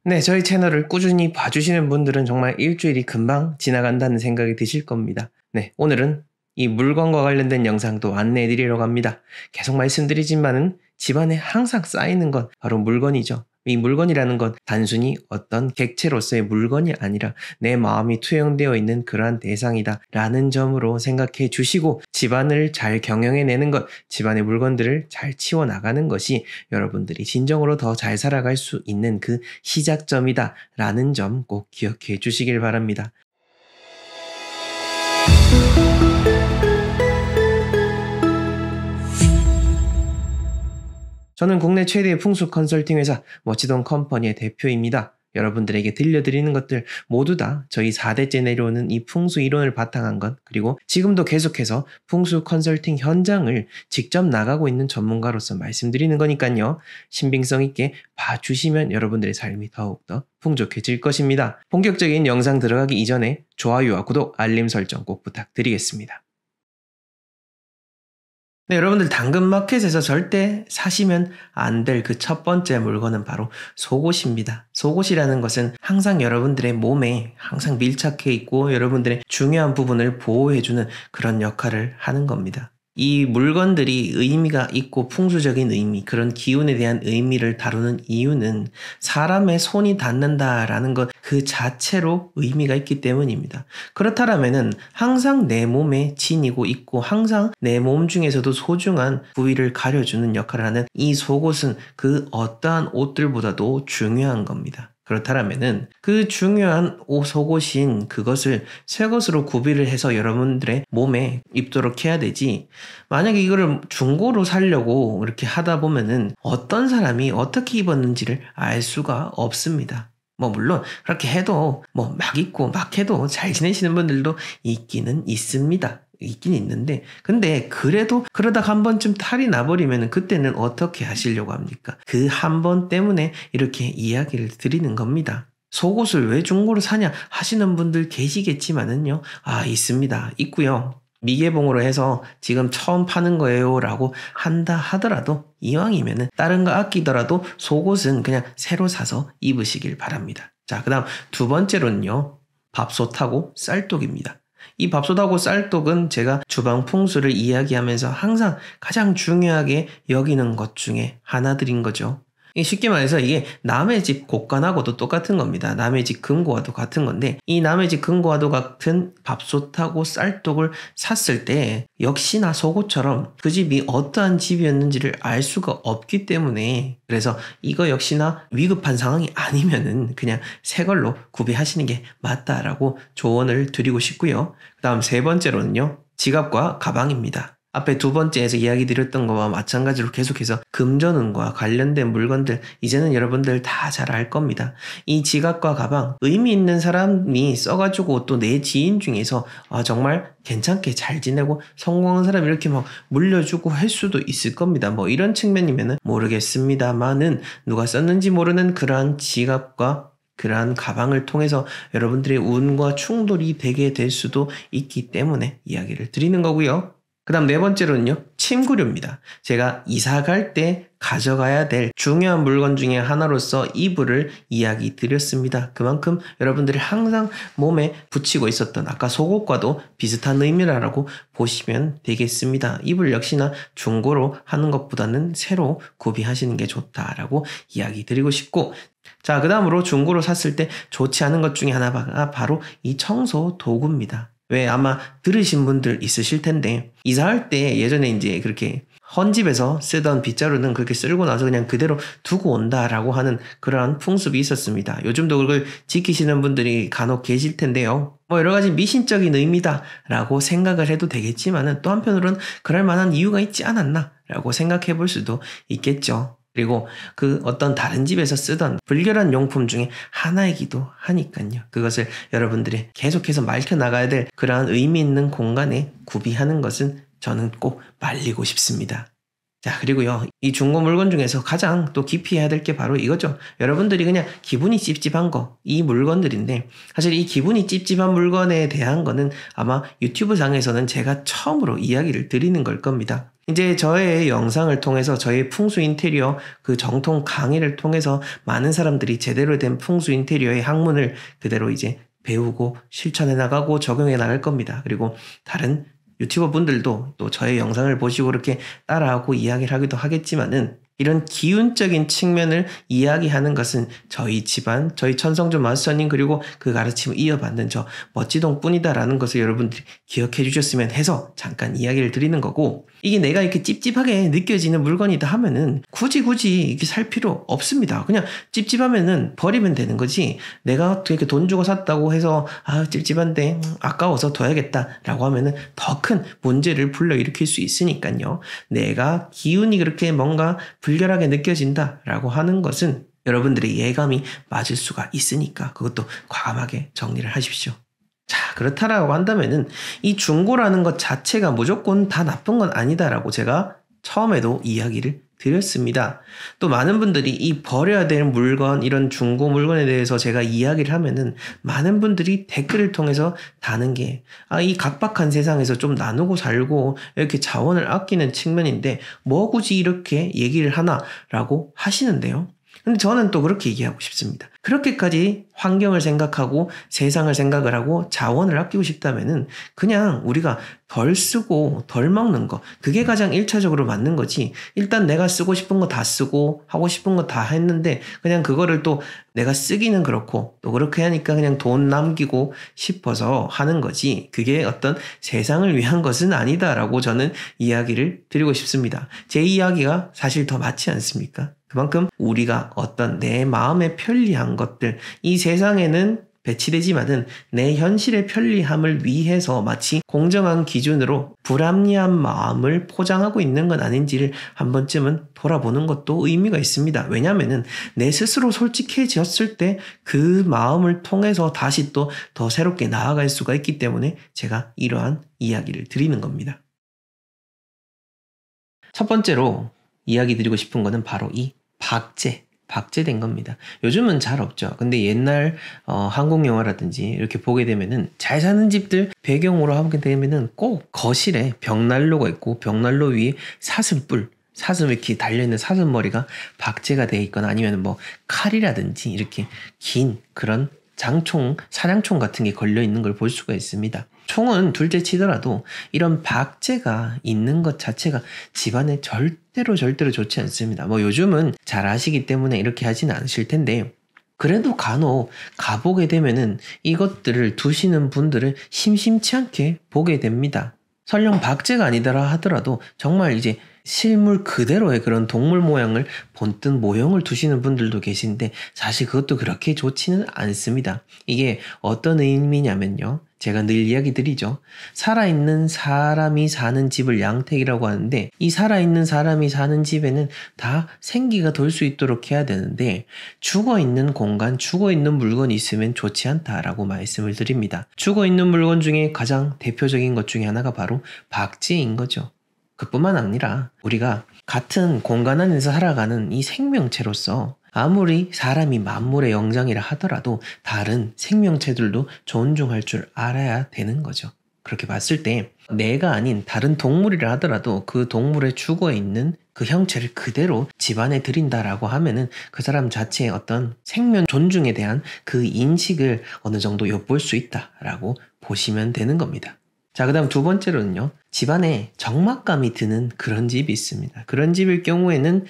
네, 저희 채널을 꾸준히 봐주시는 분들은 정말 일주일이 금방 지나간다는 생각이 드실 겁니다. 네, 오늘은 이 물건과 관련된 영상도 안내해 드리려고 합니다. 계속 말씀드리지만은 집안에 항상 쌓이는 건 바로 물건이죠. 이 물건이라는 건 단순히 어떤 객체로서의 물건이 아니라 내 마음이 투영되어 있는 그러한 대상이다 라는 점으로 생각해 주시고, 집안을 잘 경영해내는 것, 집안의 물건들을 잘 치워나가는 것이 여러분들이 진정으로 더 잘 살아갈 수 있는 그 시작점이다 라는 점 꼭 기억해 주시길 바랍니다. 저는 국내 최대의 풍수 컨설팅 회사 멋지동 컴퍼니의 대표입니다. 여러분들에게 들려드리는 것들 모두 다 저희 4대째 내려오는 이 풍수 이론을 바탕한 것, 그리고 지금도 계속해서 풍수 컨설팅 현장을 직접 나가고 있는 전문가로서 말씀드리는 거니까요. 신빙성 있게 봐주시면 여러분들의 삶이 더욱더 풍족해질 것입니다. 본격적인 영상 들어가기 이전에 좋아요와 구독, 알림 설정 꼭 부탁드리겠습니다. 네, 여러분들 당근마켓에서 절대 사시면 안 될 그 첫 번째 물건은 바로 속옷입니다. 속옷이라는 것은 항상 여러분들의 몸에 항상 밀착해 있고 여러분들의 중요한 부분을 보호해주는 그런 역할을 하는 겁니다. 이 물건들이 의미가 있고 풍수적인 의미, 그런 기운에 대한 의미를 다루는 이유는 사람의 손이 닿는다라는 것 그 자체로 의미가 있기 때문입니다. 그렇다면은 항상 내 몸에 지니고 있고 항상 내 몸 중에서도 소중한 부위를 가려주는 역할을 하는 이 속옷은 그 어떠한 옷들보다도 중요한 겁니다. 그렇다면은 그 중요한 속옷인 그것을 새 것으로 구비를 해서 여러분들의 몸에 입도록 해야 되지, 만약에 이거를 중고로 사려고 이렇게 하다 보면은 어떤 사람이 어떻게 입었는지를 알 수가 없습니다. 물론 그렇게 해도 막 입고 막 해도 잘 지내시는 분들도 있기는 있습니다. 있긴 있는데, 근데 그래도 그러다가 한 번쯤 탈이 나버리면 그때는 어떻게 하시려고 합니까? 그 한 번 때문에 이렇게 이야기를 드리는 겁니다. 속옷을 왜 중고로 사냐 하시는 분들 계시겠지만은요, 있습니다. 있고요. 미개봉으로 해서 지금 처음 파는 거예요 라고 한다 하더라도 이왕이면은 다른 거 아끼더라도 속옷은 그냥 새로 사서 입으시길 바랍니다. 자, 그 다음 두 번째로는요, 밥솥하고 쌀떡입니다. 이 밥솥하고 쌀떡은 제가 주방 풍수를 이야기하면서 항상 가장 중요하게 여기는 것 중에 하나들인 거죠. 쉽게 말해서 이게 남의 집 곳간하고도 똑같은 겁니다. 남의 집 금고와도 같은 건데, 이 남의 집 금고와도 같은 밥솥하고 쌀떡을 샀을 때 역시나 속옷처럼 그 집이 어떠한 집이었는지를 알 수가 없기 때문에, 그래서 이거 역시나 위급한 상황이 아니면은 그냥 새 걸로 구비하시는 게 맞다라고 조언을 드리고 싶고요. 그 다음 세 번째로는요, 지갑과 가방입니다. 앞에 두 번째에서 이야기 드렸던 거와 마찬가지로 계속해서 금전운과 관련된 물건들, 이제는 여러분들 다 잘 알 겁니다. 이 지갑과 가방, 의미 있는 사람이 써가지고 또 내 지인 중에서 정말 괜찮게 잘 지내고 성공한 사람 이렇게 막 물려주고 할 수도 있을 겁니다. 이런 측면이면은 모르겠습니다만은, 누가 썼는지 모르는 그러한 지갑과 그러한 가방을 통해서 여러분들의 운과 충돌이 되게 될 수도 있기 때문에 이야기를 드리는 거고요. 그 다음 네 번째로는요, 침구류입니다. 제가 이사 갈 때 가져가야 될 중요한 물건 중에 하나로서 이불을 이야기 드렸습니다. 그만큼 여러분들이 항상 몸에 붙이고 있었던 아까 속옷과도 비슷한 의미라고 보시면 되겠습니다. 이불 역시나 중고로 하는 것보다는 새로 구비하시는 게 좋다라고 이야기 드리고 싶고, 자, 그 다음으로 중고로 샀을 때 좋지 않은 것 중에 하나가 바로 이 청소 도구입니다. 왜, 아마 들으신 분들 있으실 텐데, 이사할 때 예전에 이제 그렇게 헌집에서 쓰던 빗자루는 그렇게 쓸고 나서 그냥 그대로 두고 온다라고 하는 그러한 풍습이 있었습니다. 요즘도 그걸 지키시는 분들이 간혹 계실 텐데요. 여러 가지 미신적인 의미다라고 생각을 해도 되겠지만은, 또 한편으로는 그럴 만한 이유가 있지 않았나라고 생각해 볼 수도 있겠죠. 그리고 그 어떤 다른 집에서 쓰던 불결한 용품 중에 하나이기도 하니까요. 그것을 여러분들이 계속해서 맑혀나가야 될 그러한 의미 있는 공간에 구비하는 것은 저는 꼭 말리고 싶습니다. 자, 그리고요, 이 중고 물건 중에서 가장 또 깊이 해야 될 게 바로 이거죠. 여러분들이 그냥 기분이 찝찝한 거, 이 물건들인데, 사실 이 기분이 찝찝한 물건에 대한 거는 아마 유튜브 상에서는 제가 처음으로 이야기를 드리는 걸 겁니다. 이제 저의 영상을 통해서 저의 풍수 인테리어 그 정통 강의를 통해서 많은 사람들이 제대로 된 풍수 인테리어의 학문을 그대로 이제 배우고 실천해 나가고 적용해 나갈 겁니다. 그리고 다른 유튜버 분들도 또 저의 영상을 보시고 이렇게 따라하고 이야기를 하기도 하겠지만은 이런 기운적인 측면을 이야기하는 것은 저희 집안, 저희 천성주 마스터님 그리고 그 가르침을 이어받는 저 멋지동 뿐이다라는 것을 여러분들이 기억해 주셨으면 해서 잠깐 이야기를 드리는 거고, 이게 내가 이렇게 찝찝하게 느껴지는 물건이다 하면은 굳이 이렇게 살 필요 없습니다. 그냥 찝찝하면은 버리면 되는 거지, 내가 이렇게 돈 주고 샀다고 해서 찝찝한데 아까워서 둬야겠다라고 하면은 더 큰 문제를 불러일으킬 수 있으니까요. 내가 기운이 그렇게 뭔가 불결하게 느껴진다라고 하는 것은 여러분들의 예감이 맞을 수가 있으니까 그것도 과감하게 정리를 하십시오. 자, 그렇다라고 한다면은 이 중고라는 것 자체가 무조건 다 나쁜 건 아니다라고 제가 처음에도 이야기를 드렸습니다. 또 많은 분들이 이 버려야 될 물건, 이런 중고 물건에 대해서 제가 이야기를 하면은 많은 분들이 댓글을 통해서 다는 게 이 각박한 세상에서 좀 나누고 살고 이렇게 자원을 아끼는 측면인데 뭐 굳이 이렇게 얘기를 하나라고 하시는데요. 근데 저는 또 그렇게 얘기하고 싶습니다. 그렇게까지 환경을 생각하고 세상을 생각을 하고 자원을 아끼고 싶다면은 그냥 우리가 덜 쓰고 덜 먹는 거, 그게 가장 1차적으로 맞는 거지. 일단 내가 쓰고 싶은 거 다 쓰고 하고 싶은 거 다 했는데 그냥 그거를 또 내가 쓰기는 그렇고 또 그렇게 하니까 그냥 돈 남기고 싶어서 하는 거지, 그게 어떤 세상을 위한 것은 아니다라고 저는 이야기를 드리고 싶습니다. 제 이야기가 사실 더 맞지 않습니까? 그만큼 우리가 어떤 내 마음에 편리한 것들, 이 세상에는 배치되지만은 내 현실의 편리함을 위해서 마치 공정한 기준으로 불합리한 마음을 포장하고 있는 건 아닌지를 한 번쯤은 돌아보는 것도 의미가 있습니다. 왜냐하면은 내 스스로 솔직해졌을 때 그 마음을 통해서 다시 또 더 새롭게 나아갈 수가 있기 때문에 제가 이러한 이야기를 드리는 겁니다. 첫 번째로 이야기 드리고 싶은 거는 바로 이 박제된 겁니다. 요즘은 잘 없죠. 근데 옛날 한국 영화라든지 이렇게 보게 되면은 잘 사는 집들 배경으로 하게 되면은 꼭 거실에 벽난로가 있고 벽난로 위에 사슴 이렇게 달려있는 사슴머리가 박제가 되어 있거나 아니면 뭐 칼이라든지 이렇게 긴 그런 사냥총 같은 게 걸려 있는 걸 볼 수가 있습니다. 총은 둘째 치더라도 이런 박제가 있는 것 자체가 집안에 절대로 좋지 않습니다. 뭐 요즘은 잘 아시기 때문에 이렇게 하지는 않으실 텐데, 그래도 간혹 가보게 되면은 이것들을 두시는 분들을 심심치 않게 보게 됩니다. 설령 박제가 아니더라 하더라도 정말 이제 실물 그대로의 그런 동물 모양을 본뜬 모형을 두시는 분들도 계신데 사실 그것도 그렇게 좋지는 않습니다. 이게 어떤 의미냐면요, 제가 늘 이야기 드리죠. 살아있는 사람이 사는 집을 양택이라고 하는데 이 살아있는 사람이 사는 집에는 다 생기가 돌 수 있도록 해야 되는데 죽어있는 공간, 죽어있는 물건이 있으면 좋지 않다라고 말씀을 드립니다. 죽어있는 물건 중에 가장 대표적인 것 중에 하나가 바로 박제인 거죠. 그뿐만 아니라 우리가 같은 공간 안에서 살아가는 이 생명체로서 아무리 사람이 만물의 영장이라 하더라도 다른 생명체들도 존중할 줄 알아야 되는 거죠. 그렇게 봤을 때 내가 아닌 다른 동물이라 하더라도 그 동물에 죽어있는 그 형체를 그대로 집안에 들인다라고 하면은 그 사람 자체의 어떤 생명 존중에 대한 그 인식을 어느 정도 엿볼 수 있다라고 보시면 되는 겁니다. 자, 그 다음 두 번째로는요, 집안에 적막감이 드는 그런 집이 있습니다. 그런 집일 경우에는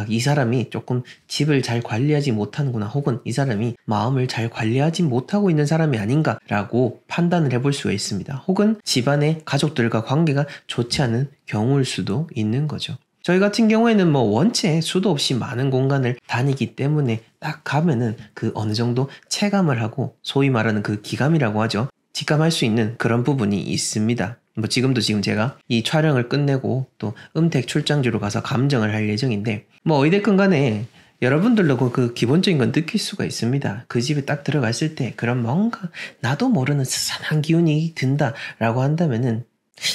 이 사람이 조금 집을 잘 관리하지 못하는구나, 혹은 이 사람이 마음을 잘 관리하지 못하고 있는 사람이 아닌가라고 판단을 해볼 수가 있습니다. 혹은 집안의 가족들과 관계가 좋지 않은 경우일 수도 있는 거죠. 저희 같은 경우에는 뭐 원체 수도 없이 많은 공간을 다니기 때문에 딱 가면은 그 어느 정도 체감을 하고 소위 말하는 그 기감이라고 하죠. 직감할 수 있는 그런 부분이 있습니다. 뭐 지금 제가 이 촬영을 끝내고 또 음택 출장지로 가서 감정을 할 예정인데 뭐 어디됐건 간에 여러분들도 그 기본적인 건 느낄 수가 있습니다. 그 집에 딱 들어갔을 때 그런 뭔가 나도 모르는 스산한 기운이 든다라고 한다면은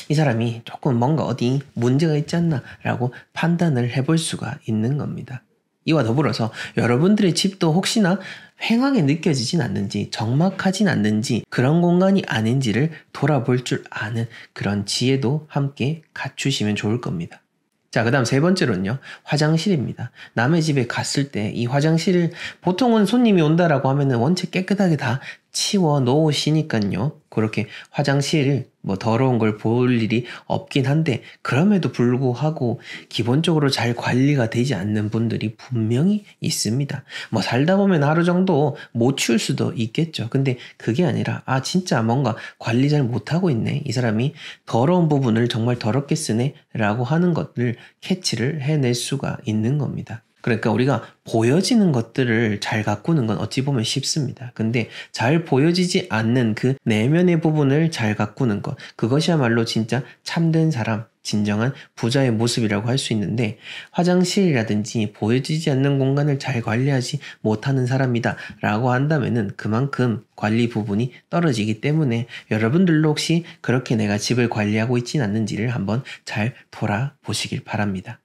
이 사람이 조금 뭔가 어디 문제가 있지 않나 라고 판단을 해볼 수가 있는 겁니다. 이와 더불어서 여러분들의 집도 혹시나 휑하게 느껴지진 않는지, 적막하진 않는지, 그런 공간이 아닌지를 돌아볼 줄 아는 그런 지혜도 함께 갖추시면 좋을 겁니다. 자, 그 다음 세 번째로는요, 화장실입니다. 남의 집에 갔을 때 이 화장실을 보통은 손님이 온다라고 하면은 원체 깨끗하게 다 치워 놓으시니까요. 그렇게 화장실 더러운 걸 볼 일이 없긴 한데, 그럼에도 불구하고 기본적으로 잘 관리가 되지 않는 분들이 분명히 있습니다. 살다 보면 하루 정도 못 치울 수도 있겠죠. 근데 그게 아니라 진짜 뭔가 관리 잘 못하고 있네, 이 사람이 더러운 부분을 정말 더럽게 쓰네 라고 하는 것들 캐치를 해낼 수가 있는 겁니다. 그러니까 우리가 보여지는 것들을 잘 가꾸는 건 어찌 보면 쉽습니다. 근데 잘 보여지지 않는 그 내면의 부분을 잘 가꾸는 것, 그것이야말로 진짜 참된 사람, 진정한 부자의 모습이라고 할 수 있는데, 화장실이라든지 보여지지 않는 공간을 잘 관리하지 못하는 사람이다 라고 한다면은 그만큼 관리 부분이 떨어지기 때문에 여러분들도 혹시 그렇게 내가 집을 관리하고 있진 않는지를 한번 잘 돌아보시길 바랍니다.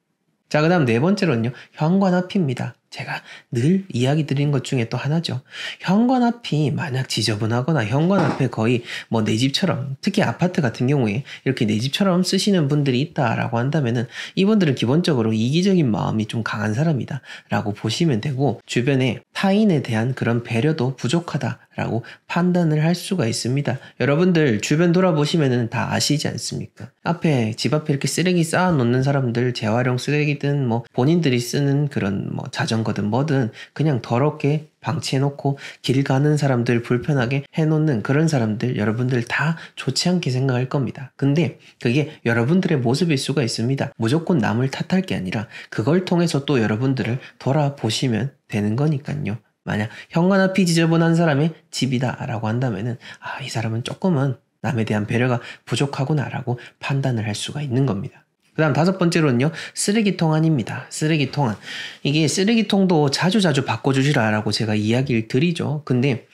자, 그 다음 네 번째로는요, 현관 앞입니다. 제가 늘 이야기 드린 것 중에 또 하나죠. 현관 앞이 만약 지저분하거나 현관 앞에 거의 내 집처럼, 특히 아파트 같은 경우에 이렇게 내 집처럼 쓰시는 분들이 있다라고 한다면은 이분들은 기본적으로 이기적인 마음이 좀 강한 사람이다 라고 보시면 되고, 주변에 타인에 대한 그런 배려도 부족하다라고 판단을 할 수가 있습니다. 여러분들 주변 돌아보시면은 다 아시지 않습니까? 집 앞에 이렇게 쓰레기 쌓아 놓는 사람들, 재활용 쓰레기든 본인들이 쓰는 그런 자전거든 뭐든 그냥 더럽게 방치해놓고 길 가는 사람들 불편하게 해놓는 그런 사람들, 여러분들 다 좋지 않게 생각할 겁니다. 근데 그게 여러분들의 모습일 수가 있습니다. 무조건 남을 탓할 게 아니라 그걸 통해서 또 여러분들을 돌아보시면 되는 거니까요. 만약 현관 앞이 지저분한 사람의 집이다 라고 한다면은 이 사람은 조금은 남에 대한 배려가 부족하구나 라고 판단을 할 수가 있는 겁니다. 그 다음 다섯 번째로는요, 쓰레기통 안입니다. 쓰레기통 안. 이게 쓰레기통도 자주 바꿔주시라라고 제가 이야기를 드리죠. 근데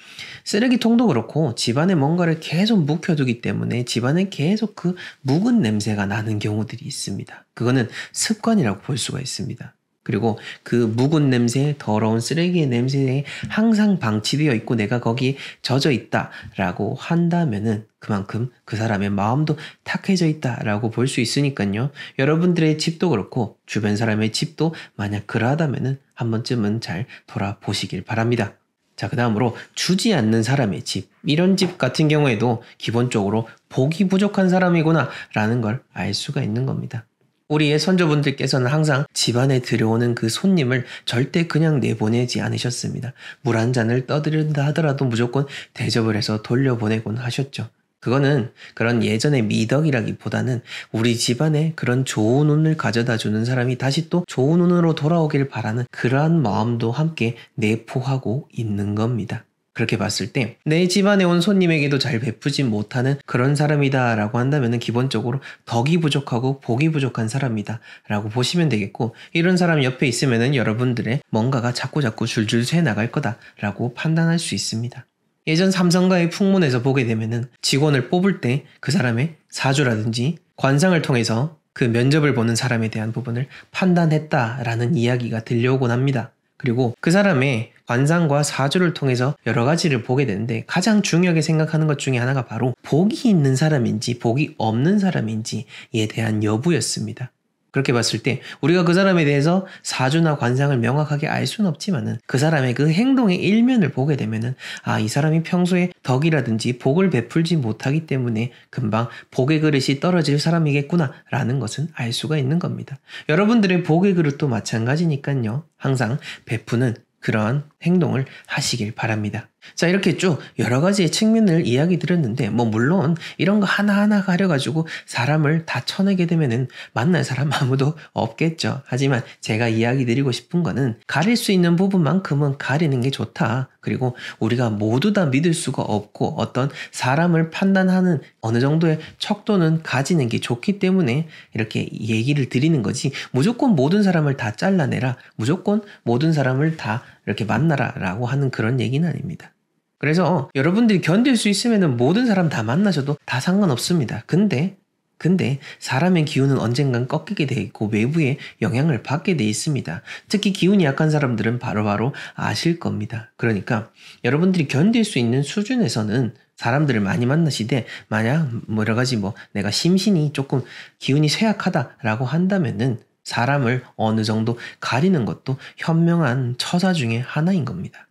쓰레기통도 그렇고 집안에 뭔가를 계속 묵혀두기 때문에 집안에 계속 그 묵은 냄새가 나는 경우들이 있습니다. 그거는 습관이라고 볼 수가 있습니다. 그리고 그 묵은 냄새, 더러운 쓰레기의 냄새에 항상 방치되어 있고 내가 거기에 젖어 있다라고 한다면은 그만큼 그 사람의 마음도 탁해져 있다라고 볼 수 있으니까요. 여러분들의 집도 그렇고 주변 사람의 집도 만약 그러하다면은 한 번쯤은 잘 돌아보시길 바랍니다. 자, 그 다음으로 주지 않는 사람의 집. 이런 집 같은 경우에도 기본적으로 복이 부족한 사람이구나 라는 걸 알 수가 있는 겁니다. 우리의 선조분들께서는 항상 집안에 들여오는 그 손님을 절대 그냥 내보내지 않으셨습니다. 물 한 잔을 떠드린다 하더라도 무조건 대접을 해서 돌려보내곤 하셨죠. 그거는 그런 예전의 미덕이라기보다는 우리 집안에 그런 좋은 운을 가져다 주는 사람이 다시 또 좋은 운으로 돌아오길 바라는 그러한 마음도 함께 내포하고 있는 겁니다. 그렇게 봤을 때 내 집안에 온 손님에게도 잘 베푸지 못하는 그런 사람이다 라고 한다면 기본적으로 덕이 부족하고 복이 부족한 사람이다 라고 보시면 되겠고, 이런 사람 옆에 있으면 여러분들의 뭔가가 자꾸 줄줄 새 나갈 거다 라고 판단할 수 있습니다. 예전 삼성가의 풍문에서 보게 되면은 직원을 뽑을 때 그 사람의 사주라든지 관상을 통해서 그 면접을 보는 사람에 대한 부분을 판단했다라는 이야기가 들려오곤 합니다. 그리고 그 사람의 관상과 사주를 통해서 여러 가지를 보게 되는데 가장 중요하게 생각하는 것 중에 하나가 바로 복이 있는 사람인지 복이 없는 사람인지에 대한 여부였습니다. 그렇게 봤을 때 우리가 그 사람에 대해서 사주나 관상을 명확하게 알 수는 없지만은 그 사람의 그 행동의 일면을 보게 되면은 이 사람이 평소에 덕이라든지 복을 베풀지 못하기 때문에 금방 복의 그릇이 떨어질 사람이겠구나 라는 것은 알 수가 있는 겁니다. 여러분들의 복의 그릇도 마찬가지니까요. 항상 베푸는 그러한 행동을 하시길 바랍니다. 자, 이렇게 쭉 여러 가지의 측면을 이야기 드렸는데 물론 이런 거 하나하나 가려가지고 사람을 다 쳐내게 되면은 만날 사람 아무도 없겠죠. 하지만 제가 이야기 드리고 싶은 거는 가릴 수 있는 부분만큼은 가리는 게 좋다. 그리고 우리가 모두 다 믿을 수가 없고 어떤 사람을 판단하는 어느 정도의 척도는 가지는 게 좋기 때문에 이렇게 얘기를 드리는 거지, 무조건 모든 사람을 다 잘라내라, 무조건 모든 사람을 다 이렇게 만나라 라고 하는 그런 얘기는 아닙니다. 그래서 여러분들이 견딜 수 있으면 모든 사람 다 만나셔도 다 상관없습니다. 근데 근데 사람의 기운은 언젠간 꺾이게 돼 있고 외부의 영향을 받게 돼 있습니다. 특히 기운이 약한 사람들은 바로바로 아실 겁니다. 그러니까 여러분들이 견딜 수 있는 수준에서는 사람들을 많이 만나시되, 만약 여러 가지 내가 심신이 조금 기운이 쇠약하다라고 한다면은 사람을 어느 정도 가리는 것도 현명한 처사 중에 하나인 겁니다.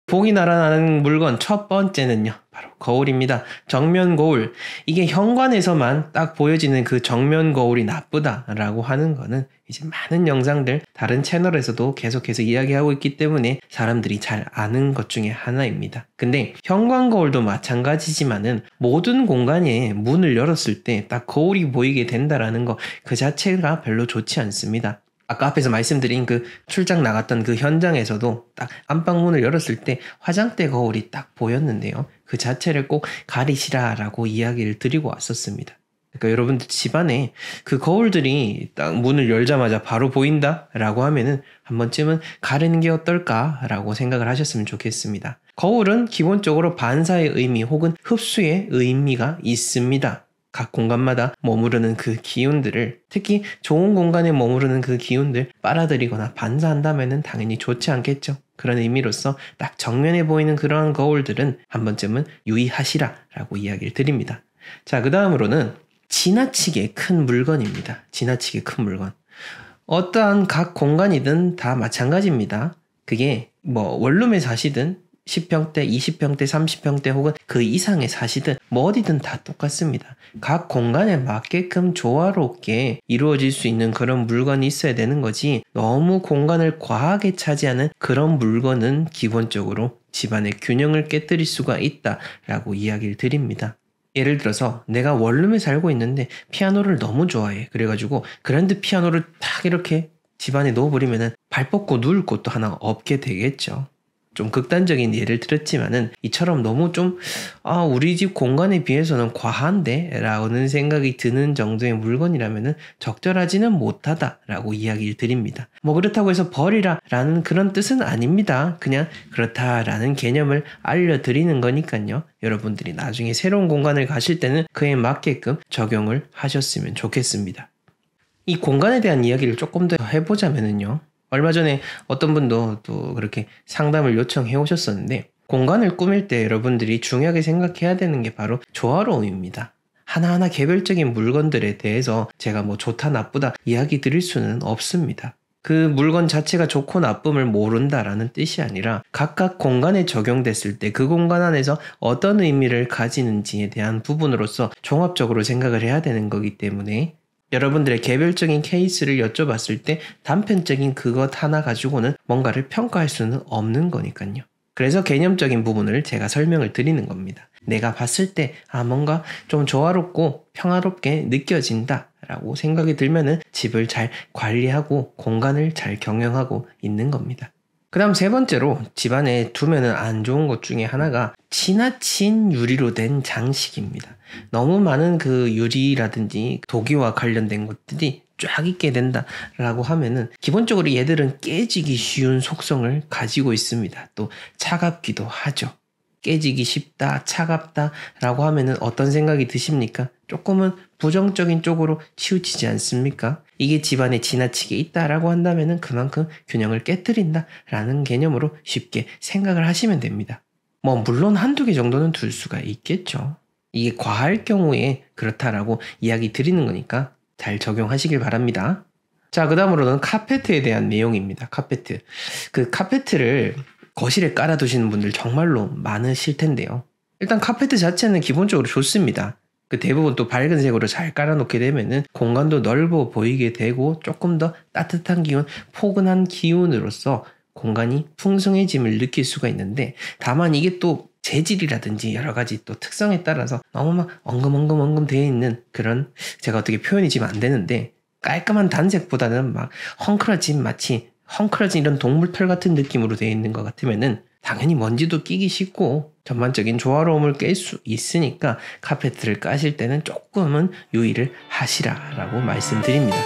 복이 날아나는 물건 첫 번째는요, 바로 거울입니다. 정면 거울. 이게 현관에서만 딱 보여지는 그 정면 거울이 나쁘다라고 하는 거는 이제 많은 영상들 다른 채널에서도 계속해서 이야기하고 있기 때문에 사람들이 잘 아는 것 중에 하나입니다. 근데 현관 거울도 마찬가지지만은 모든 공간에 문을 열었을 때 딱 거울이 보이게 된다라는 거 그 자체가 별로 좋지 않습니다. 아까 앞에서 말씀드린 그 출장 나갔던 그 현장에서도 딱 안방문을 열었을 때 화장대 거울이 딱 보였는데요. 그 자체를 꼭 가리시라라고 이야기를 드리고 왔었습니다. 그러니까 여러분들 집안에 그 거울들이 딱 문을 열자마자 바로 보인다라고 하면은 한 번쯤은 가리는 게 어떨까라고 생각을 하셨으면 좋겠습니다. 거울은 기본적으로 반사의 의미 혹은 흡수의 의미가 있습니다. 각 공간마다 머무르는 그 기운들을, 특히 좋은 공간에 머무르는 그 기운들 빨아들이거나 반사한다면 당연히 좋지 않겠죠. 그런 의미로서 딱 정면에 보이는 그러한 거울들은 한 번쯤은 유의하시라라고 이야기를 드립니다. 자, 그 다음으로는 지나치게 큰 물건입니다. 지나치게 큰 물건. 어떠한 각 공간이든 다 마찬가지입니다. 그게 원룸에 사시든 10평대, 20평대, 30평대 혹은 그 이상의 사시든 어디든 다 똑같습니다. 각 공간에 맞게끔 조화롭게 이루어질 수 있는 그런 물건이 있어야 되는 거지, 너무 공간을 과하게 차지하는 그런 물건은 기본적으로 집안의 균형을 깨뜨릴 수가 있다라고 이야기를 드립니다. 예를 들어서 내가 원룸에 살고 있는데 피아노를 너무 좋아해. 그래가지고 그랜드 피아노를 딱 이렇게 집안에 넣어버리면 발 뻗고 누울 곳도 하나 없게 되겠죠. 좀 극단적인 예를 들었지만은 이처럼 너무 좀 우리 집 공간에 비해서는 과한데? 라는 생각이 드는 정도의 물건이라면은 적절하지는 못하다라고 이야기를 드립니다. 그렇다고 해서 버리라 라는 그런 뜻은 아닙니다. 그냥 그렇다라는 개념을 알려드리는 거니까요. 여러분들이 나중에 새로운 공간을 가실 때는 그에 맞게끔 적용을 하셨으면 좋겠습니다. 이 공간에 대한 이야기를 조금 더 해보자면은요. 얼마 전에 어떤 분도 또 그렇게 상담을 요청해 오셨었는데, 공간을 꾸밀 때 여러분들이 중요하게 생각해야 되는 게 바로 조화로움입니다. 하나하나 개별적인 물건들에 대해서 제가 좋다 나쁘다 이야기 드릴 수는 없습니다. 그 물건 자체가 좋고 나쁨을 모른다라는 뜻이 아니라 각각 공간에 적용됐을 때 그 공간 안에서 어떤 의미를 가지는지에 대한 부분으로서 종합적으로 생각을 해야 되는 거기 때문에 여러분들의 개별적인 케이스를 여쭤봤을 때 단편적인 그것 하나 가지고는 뭔가를 평가할 수는 없는 거니까요. 그래서 개념적인 부분을 제가 설명을 드리는 겁니다. 내가 봤을 때 뭔가 좀 조화롭고 평화롭게 느껴진다 라고 생각이 들면은 집을 잘 관리하고 공간을 잘 경영하고 있는 겁니다. 그 다음 세 번째로 집안에 두면은 안 좋은 것 중에 하나가 지나친 유리로 된 장식입니다. 너무 많은 그 유리라든지 도기와 관련된 것들이 쫙 있게 된다라고 하면은 기본적으로 얘들은 깨지기 쉬운 속성을 가지고 있습니다. 또 차갑기도 하죠. 깨지기 쉽다, 차갑다라고 하면은 어떤 생각이 드십니까? 조금은 부정적인 쪽으로 치우치지 않습니까? 이게 집안에 지나치게 있다라고 한다면은 그만큼 균형을 깨뜨린다라는 개념으로 쉽게 생각을 하시면 됩니다. 물론 한두 개 정도는 둘 수가 있겠죠. 이게 과할 경우에 그렇다라고 이야기 드리는 거니까 잘 적용하시길 바랍니다. 자, 그 다음으로는 카페트에 대한 내용입니다. 카페트. 그 카페트를 거실에 깔아두시는 분들 정말로 많으실 텐데요. 일단 카페트 자체는 기본적으로 좋습니다. 그 대부분 또 밝은 색으로 잘 깔아놓게 되면은 공간도 넓어 보이게 되고 조금 더 따뜻한 기운, 포근한 기운으로서 공간이 풍성해짐을 느낄 수가 있는데, 다만 이게 또 재질이라든지 여러 가지 또 특성에 따라서 너무 막 엉금엉금 되어 있는 그런, 제가 어떻게 표현이 지금 안 되는데, 깔끔한 단색보다는 막 헝클어진, 마치 헝클어진 이런 동물털 같은 느낌으로 되어 있는 것 같으면은 당연히 먼지도 끼기 쉽고 전반적인 조화로움을 깰 수 있으니까 카페트를 까실 때는 조금은 유의를 하시라라고 말씀드립니다.